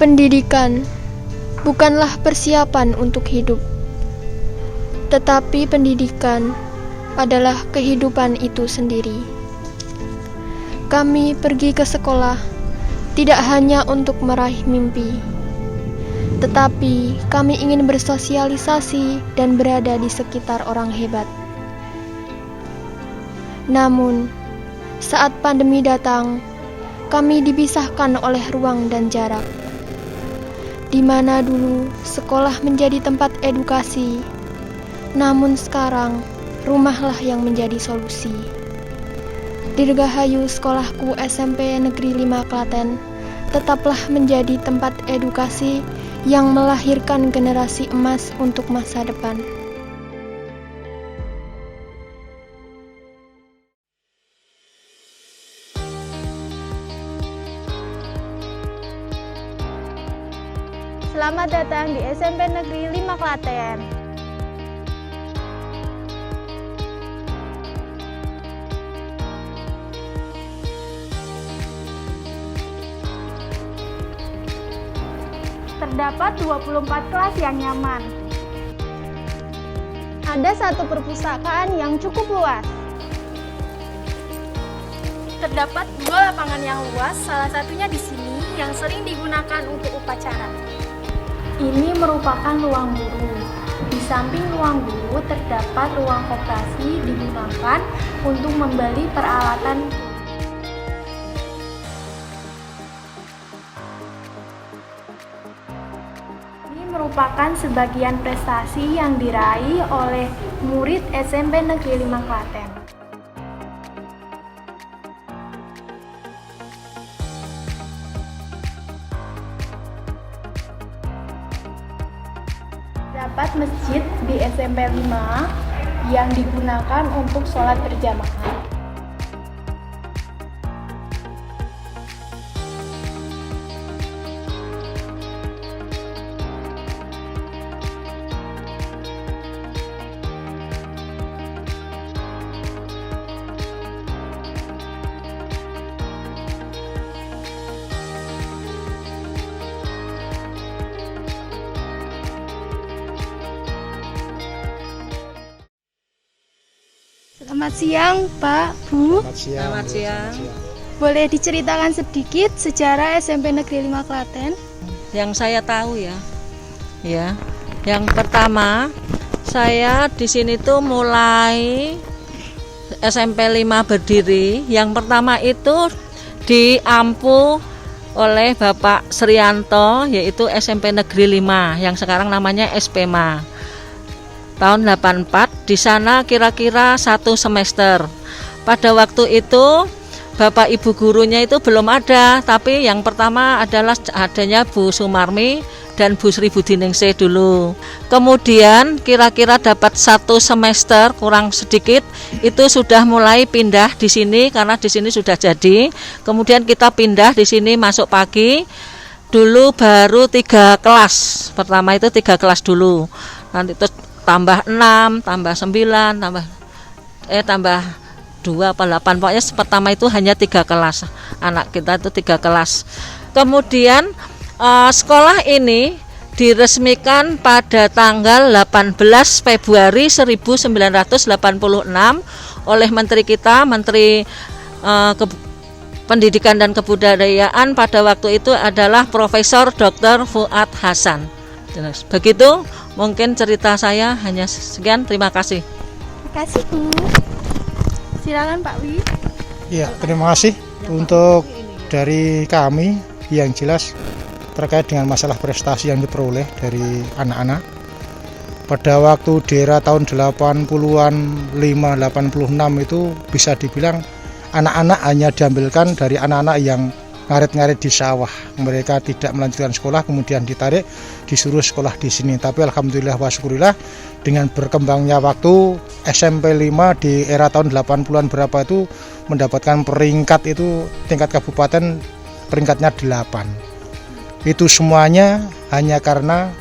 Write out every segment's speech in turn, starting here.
Pendidikan bukanlah persiapan untuk hidup, tetapi pendidikan adalah kehidupan itu sendiri. Kami pergi ke sekolah tidak hanya untuk meraih mimpi, tetapi kami ingin bersosialisasi dan berada di sekitar orang hebat. Namun, saat pandemi datang, kami dipisahkan oleh ruang dan jarak. Di mana dulu sekolah menjadi tempat edukasi, namun sekarang rumahlah yang menjadi solusi. Dirgahayu sekolahku SMP Negeri 5 Klaten tetaplah menjadi tempat edukasi yang melahirkan generasi emas untuk masa depan. Selamat datang di SMP Negeri 5 Klaten. Terdapat 24 kelas yang nyaman. Ada satu perpustakaan yang cukup luas. Terdapat 2 lapangan yang luas, salah satunya di sini yang sering digunakan untuk upacara. Ini merupakan ruang guru. Di samping ruang guru terdapat ruang koperasi digunakan untuk membeli peralatan. Ini merupakan sebagian prestasi yang diraih oleh murid SMP Negeri 5 Klaten. Terdapat masjid di SMP 5 yang digunakan untuk sholat berjamaah. Selamat siang, Pak, Bu. Selamat siang. Boleh diceritakan sedikit sejarah SMP Negeri 5 Klaten? Yang saya tahu ya. Yang pertama, saya di sini tuh mulai SMP 5 berdiri. Yang pertama itu diampu oleh Bapak Srianto, yaitu SMP Negeri 5 yang sekarang namanya SPMA. Tahun 84, di sana kira-kira 1 semester. Pada waktu itu Bapak Ibu gurunya itu belum ada, tapi yang pertama adalah adanya Bu Sumarmi dan Bu Sri Budiningsih dulu. Kemudian kira-kira dapat 1 semester kurang sedikit, itu sudah mulai pindah di sini karena di sini sudah jadi. Kemudian kita pindah di sini masuk pagi. Dulu baru 3 kelas. Pertama itu 3 kelas dulu. Nanti itu tambah 6, tambah 9, tambah 2 apa 8. Pokoknya pertama itu hanya 3 kelas. Anak kita itu 3 kelas. Kemudian sekolah ini diresmikan pada tanggal 18 Februari 1986 oleh Menteri kita, Menteri Pendidikan dan Kebudayaan pada waktu itu adalah Profesor Dr. Fuad Hasan. Begitu mungkin cerita saya, hanya sekian. Terima kasih. Terima kasih, Bu. Silakan Pak Wi. Ya, terima kasih untuk dari kami yang jelas terkait dengan masalah prestasi yang diperoleh dari anak-anak. Pada waktu di era tahun 80-an 5-86 itu bisa dibilang anak-anak hanya diambilkan dari anak-anak yang ngarit-ngarit di sawah. Mereka tidak melanjutkan sekolah, kemudian ditarik disuruh sekolah di sini. Tapi alhamdulillah wa syukurillah dengan berkembangnya waktu, SMP 5 di era tahun 80-an berapa itu mendapatkan peringkat itu tingkat kabupaten peringkatnya 8. Itu semuanya hanya karena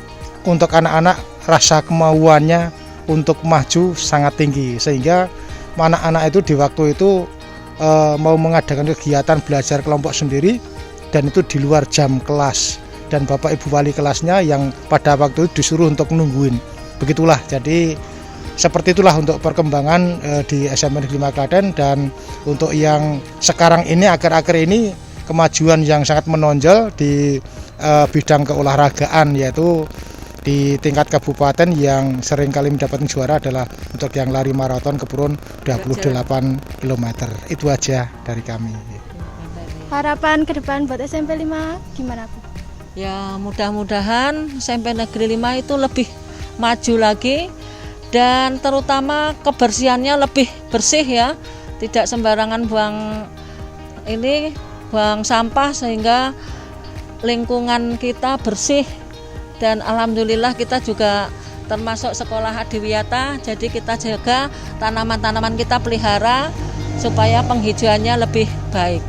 untuk anak-anak rasa kemauannya untuk maju sangat tinggi, sehingga anak-anak itu di waktu itu mau mengadakan kegiatan belajar kelompok sendiri dan itu di luar jam kelas. dan Bapak Ibu wali kelasnya yang pada waktu itu disuruh untuk nungguin. Begitulah, jadi seperti itulah untuk perkembangan di SMP Negeri 5 Klaten. Dan untuk yang sekarang ini, akhir-akhir ini, kemajuan yang sangat menonjol di bidang keolahragaan, yaitu di tingkat kabupaten yang sering kali mendapatkan juara adalah untuk yang lari maraton Kepurun 28 km. Itu aja dari kami. Harapan ke depan buat SMP 5 gimana, Bu? Ya, mudah-mudahan SMP Negeri 5 itu lebih maju lagi, dan terutama kebersihannya lebih bersih ya, tidak sembarangan buang sampah, sehingga lingkungan kita bersih. Dan alhamdulillah kita juga termasuk sekolah adiwiyata, jadi kita jaga tanaman-tanaman, kita pelihara supaya penghijauannya lebih baik.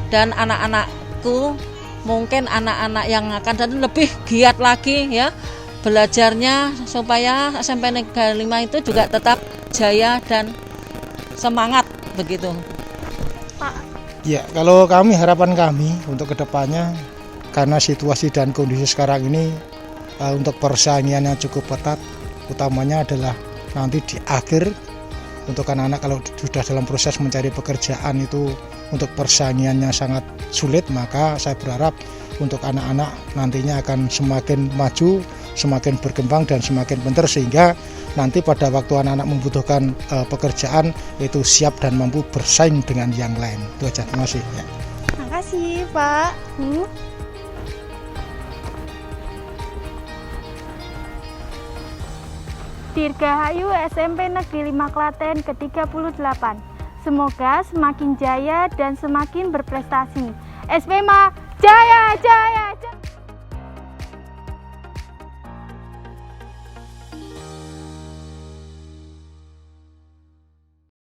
Dan anak-anakku, mungkin anak-anak yang akan datang lebih giat lagi ya belajarnya, supaya SMP Negeri 5 itu juga tetap jaya dan semangat begitu. Ya, kalau kami, harapan kami untuk kedepannya, karena situasi dan kondisi sekarang ini untuk persaingan yang cukup ketat, utamanya adalah nanti di akhir untuk anak-anak kalau sudah dalam proses mencari pekerjaan itu untuk persaingannya sangat sulit, maka saya berharap untuk anak-anak nantinya akan semakin maju, semakin berkembang dan semakin pintar, sehingga nanti pada waktu anak-anak membutuhkan pekerjaan itu siap dan mampu bersaing dengan yang lain. Itu aja, terima kasih ya. Terima kasih, Pak, Bu. Dirgahayu SMP Negeri 5 Klaten ke-38. Semoga semakin jaya dan semakin berprestasi. SP5 jaya, jaya, jaya.